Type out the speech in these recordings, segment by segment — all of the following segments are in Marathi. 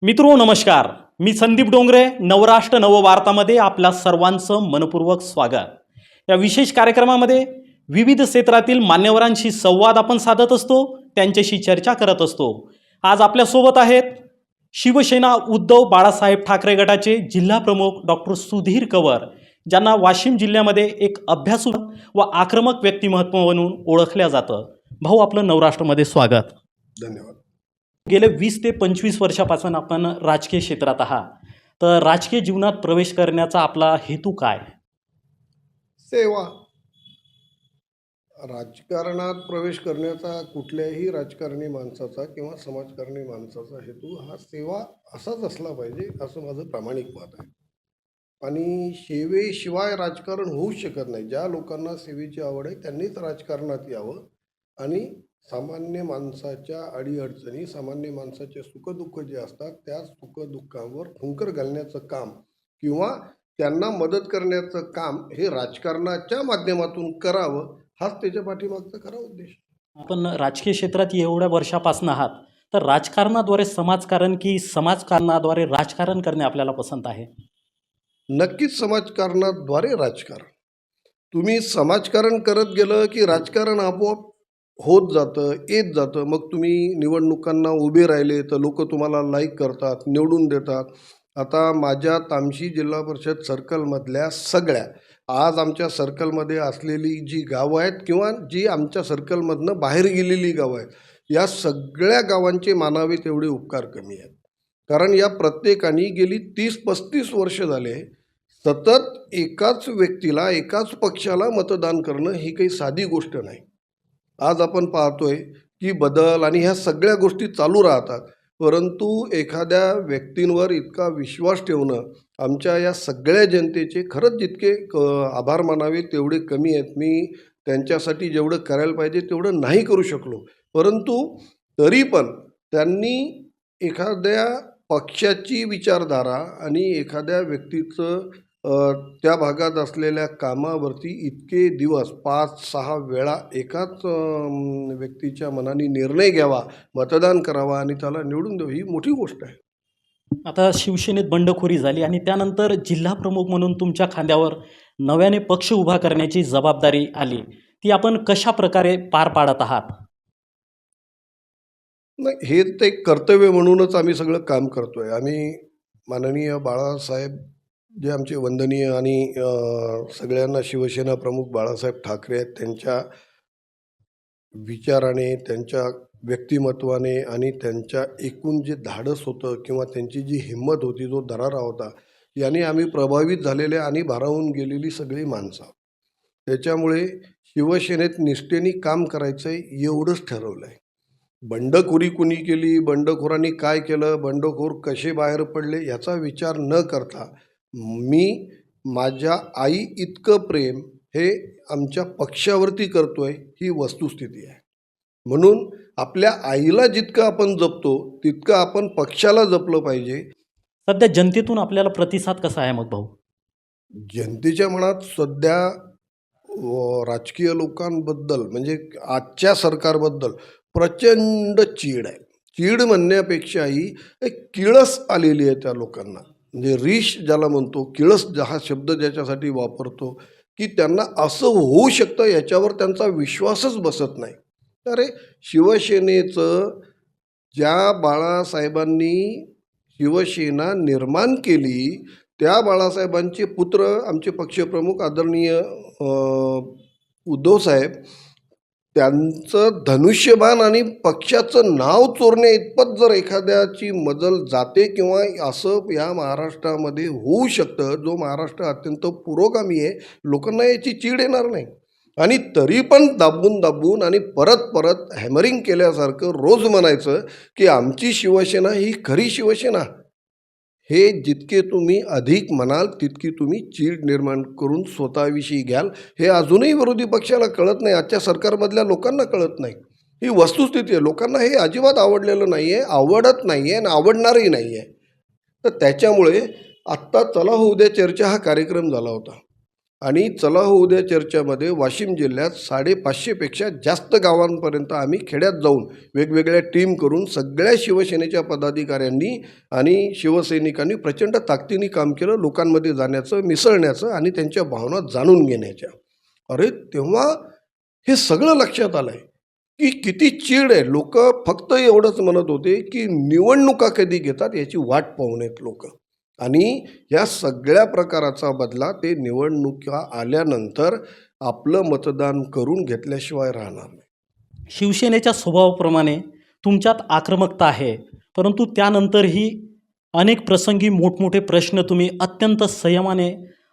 मित्रो नमस्कार. मी संदीप डोंगरे. नवराष्ट्र नववार्तामध्ये आपल्या सर्वांचं मनपूर्वक स्वागत. या विशेष कार्यक्रमामध्ये विविध क्षेत्रातील मान्यवरांशी संवाद आपण साधत असतो, त्यांच्याशी चर्चा करत असतो. आज आपल्यासोबत आहेत शिवसेना उद्धव बाळासाहेब ठाकरे गटाचे जिल्हा प्रमुख डॉक्टर सुधीर कवर, ज्यांना वाशिम जिल्ह्यामध्ये एक अभ्यासू व आक्रमक व्यक्तिमत्व म्हणून ओळखल्या जातं. भाऊ, आपलं नवराष्ट्रमध्ये स्वागत. धन्यवाद. गेले 20 ते 25 वर्षापासून आपण राजकीय क्षेत्रात आहात. तर राजकीय जीवनात प्रवेश करण्याचा आपला हेतू काय? सेवा. राजकारणात प्रवेश करण्याचा कुठल्याही राजकारणी माणसाचा किंवा समाजकारणी माणसाचा हेतू हा सेवा असाच असला पाहिजे, असं माझं प्रामाणिक मत आहे. आणि सेवेशिवाय राजकारण होऊच शकत नाही. ज्या लोकांना सेवेची आवड आहे त्यांनीच राजकारणात यावं आणि सामान्य माणसाच्या अडीअडचणी, सामान्य माणसाचे सुखदुःख जे असतात त्या सुखदुःखावर फुंकर घालण्याचं काम किंवा त्यांना मदत करण्याचं काम हे राजकारणाच्या माध्यमातून करावं, हाच त्याच्या पाठीमागचा खरा उद्देश. आपण राजकीय क्षेत्रात एवढ्या वर्षापासून आहात, तर राजकारणाद्वारे समाजकारण की समाजकारणाद्वारे राजकारण करणे आपल्याला पसंत आहे? नक्कीच समाजकारणाद्वारे राजकारण. तुम्ही समाजकारण करत गेलं की राजकारण आपोआप होत जातं, येत जातं. मग तुम्ही निवडणुकांना उभे राहिले तर लोक तुम्हाला लाईक करतात, निवडून देतात. आता माझ्या तामशी जिल्हा परिषद सर्कलमधल्या सगळ्या, आज आमच्या सर्कलमध्ये असलेली जी गावं आहेत किंवा जी आमच्या सर्कलमधनं बाहेर गेलेली गावं आहेत, या सगळ्या गावांचे मानावे तेवढे उपकार कमी आहेत. कारण या प्रत्येकाने गेली 30-35 वर्ष झाले सतत एकाच व्यक्तीला, एकाच पक्षाला मतदान करणं ही काही साधी गोष्ट नाही. आज आपण पाहतोय की बदल आणि ह्या सगळ्या गोष्टी चालू राहतात, परंतु एखाद्या व्यक्तींवर इतका विश्वास ठेवणं आमच्या या सगळ्या जनतेचे खरंच जितके आभार मानावे तेवढे कमी आहेत. मी त्यांच्यासाठी जेवढं करायला पाहिजे तेवढं नाही करू शकलो, परंतु तरी पण त्यांनी एखाद्या पक्षाची विचारधारा आणि एखाद्या व्यक्तीचं त्या भागात असलेल्या कामावरती इतके दिवस 5-6 वेळा एकाच व्यक्तीच्या मनाने निर्णय घ्यावा, मतदान करावा आणि त्याला निवडून द्यावं, ही मोठी गोष्ट आहे. आता शिवसेनेत बंडखोरी झाली आणि त्यानंतर जिल्हा प्रमुख म्हणून तुमच्या खांद्यावर नव्याने पक्ष उभा करण्याची जबाबदारी आली. ती आपण कशा प्रकारे पार पाडत आहात? नाही, हे ते कर्तव्य म्हणूनच आम्ही सगळं काम करतोय. आम्ही माननीय बाळासाहेब जे आमचे वंदनीय आणि सगळ्यांना शिवसेना प्रमुख बाळासाहेब ठाकरे आहेत, त्यांच्या विचाराने, त्यांच्या व्यक्तिमत्वाने आणि त्यांच्या एकूण जे धाडस होतं किंवा त्यांची जी हिंमत होती, जो दरारा होता, याने आम्ही प्रभावित झालेले आणि भारावून गेलेली सगळी माणसं. त्याच्यामुळे शिवसेनेत निष्ठेने काम करायचं आहे एवढंच ठरवलं आहे. बंडखोरी कुणी केली, बंडखोरांनी काय केलं, बंडखोर कसे बाहेर पडले याचा विचार न करता मी माझ्या आई इतकं प्रेम हे आमच्या पक्षावरती करतोय, ही वस्तुस्थिती आहे. म्हणून आपल्या आईला जितकं आपण जपतो तितकं आपण पक्षाला जपलं पाहिजे. सध्या जनतेतून आपल्याला प्रतिसाद कसा आहे मग भाऊ? जनतेच्या मनात सध्या राजकीय लोकांबद्दल म्हणजे आजच्या सरकारबद्दल प्रचंड चीड आहे. चीड म्हणण्यापेक्षाही एक किळस आलेली आहे त्या लोकांना. म्हणजे रीश ज्याला म्हणतो, किळस हा शब्द ज्याच्यासाठी वापरतो की त्यांना असं होऊ शकतं याच्यावर त्यांचा विश्वासच बसत नाही. अरे, शिवसेनेचं ज्या बाळासाहेबांनी शिवसेना निर्माण केली त्या बाळासाहेबांचे पुत्र आमचे पक्षप्रमुख आदरणीय उद्धवसाहेब, त्यांचं धनुष्यबाण आणि पक्षाचं नाव चोरण्या इतपत जर एखाद्याची मजल जाते किंवा असं या महाराष्ट्रामध्ये होऊ शकतं, जो महाराष्ट्र अत्यंत पुरोगामी आहे, लोकांना याची चीड येणार नाही. आणि तरी पण दाबून दाबून आणि परत परत हॅमरिंग केल्यासारखं रोज म्हणायचं की आमची शिवसेना ही खरी शिवसेना. हे जितके तुम्ही अधिक म्हणाल तितकी तुम्ही चीड निर्माण करून स्वतःविषयी घ्याल. हे अजूनही विरोधी पक्षाला कळत नाही, आजच्या सरकारमधल्या लोकांना कळत नाही. ही वस्तुस्थिती आहे. लोकांना हे अजिबात आवडलेलं नाही आहे, आवडत नाही आहे आणि आवडणारही नाही आहे. तर त्याच्यामुळे आत्ता चला होऊ द्या चर्चा हा कार्यक्रम झाला होता आणि चला हो उद्या चर्चामध्ये वाशिम जिल्ह्यात 550पेक्षा जास्त गावांपर्यंत आम्ही खेड्यात जाऊन वेगवेगळ्या टीम करून सगळ्या शिवसेनेच्या पदाधिकाऱ्यांनी आणि शिवसैनिकांनी प्रचंड ताकदीने काम केलं, लोकांमध्ये जाण्याचं, मिसळण्याचं आणि त्यांच्या भावना जाणून घेण्याच्या. अरे तेव्हा हे सगळं लक्षात आलं आहे की किती चीड आहे. लोक फक्त एवढंच म्हणत होते की निवडणुका कधी घेतात याची वाट पाहून आहेत लोक, आणि या सगळ्या प्रकाराचा बदला ते निवडणुका आल्यानंतर आपलं मतदान करून घेतल्याशिवाय राहणार नाही. शिवसेनेच्या स्वभावाप्रमाणे तुमच्यात आक्रमकता आहे, परंतु त्यानंतरही अनेक प्रसंगी मोठमोठे प्रश्न तुम्ही अत्यंत संयमाने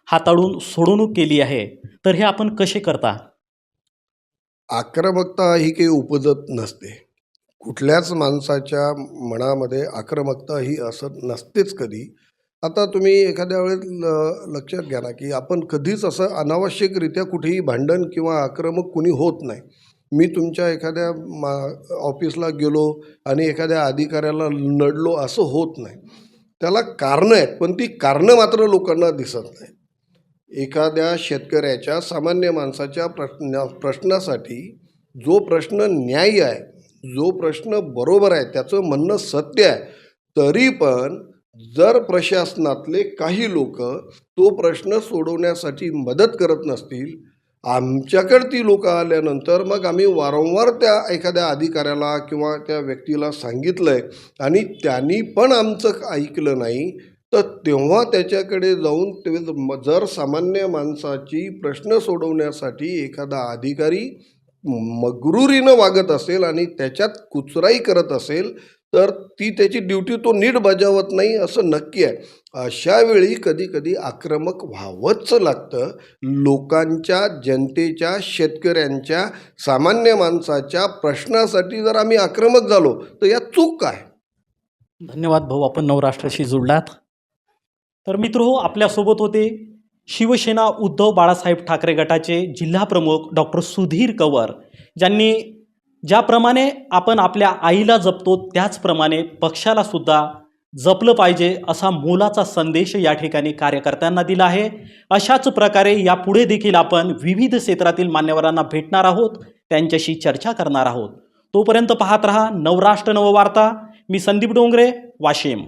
हाताळून सोडवणूक केली आहे. तर हे आपण कसे करता? आक्रमकता ही काही उपजत नसते. कुठल्याच माणसाच्या मनामध्ये आक्रमकता ही असत नसतेच कधी. आता तुम्ही एखाद्या वेळेस लक्षात घ्या ना की आपण कधीच असं अनावश्यकरित्या कुठेही भांडण किंवा आक्रमक कुणी होत नाही. मी तुमच्या एखाद्या ऑफिसला गेलो आणि एखाद्या अधिकाऱ्याला नडलो असं होत नाही. त्याला कारणं आहेत, पण ती कारणं मात्र लोकांना दिसत नाही. एखाद्या शेतकऱ्याच्या सामान्य माणसाच्या प्रश्नासाठी जो प्रश्न न्याय्य आहे, जो प्रश्न बरोबर आहे, त्याचं म्हणणं सत्य आहे, तरी पण जर प्रशासनातले काही लोक तो प्रश्न सोडवण्यासाठी मदत करत नसतील, आमच्याकडे ती लोक आल्यानंतर मग आम्ही वारंवार त्या एखाद्या अधिकाऱ्याला किंवा त्या व्यक्तीला सांगितलं आहे आणि त्यांनी पण आमचं ऐकलं नाही, तर तेव्हा त्याच्याकडे जाऊन ते जर सामान्य माणसाची प्रश्न सोडवण्यासाठी एखादा अधिकारी मगरुरीनं वागत असेल आणि त्याच्यात कुचराई करत असेल, तर ती त्याची ड्युटी तो नीट बजावत नाही असं नक्की आहे. अशा वेळी कधी कधी आक्रमक व्हावंच लागतं. लोकांच्या, जनतेच्या, शेतकऱ्यांच्या, सामान्य माणसाच्या प्रश्नासाठी जर आम्ही आक्रमक झालो तर यात चूक काय? धन्यवाद भाऊ, आपण नवराष्ट्राशी जुळलात. तर मित्रहो, आपल्यासोबत होते शिवसेना उद्धव बाळासाहेब ठाकरे गटाचे जिल्हा प्रमुख डॉक्टर सुधीर कवर, ज्यांनी ज्याप्रमाणे आपण आपल्या आईला जपतो त्याचप्रमाणे पक्षाला सुद्धा जपलं पाहिजे असा मोलाचा संदेश या ठिकाणी कार्यकर्त्यांना दिला आहे. अशाच प्रकारे यापुढे देखील आपण विविध क्षेत्रातील मान्यवरांना भेटणार आहोत, त्यांच्याशी चर्चा करणार आहोत. तोपर्यंत पाहत रहा नवराष्ट्र नववार्ता. मी संदीप डोंगरे, वाशिम.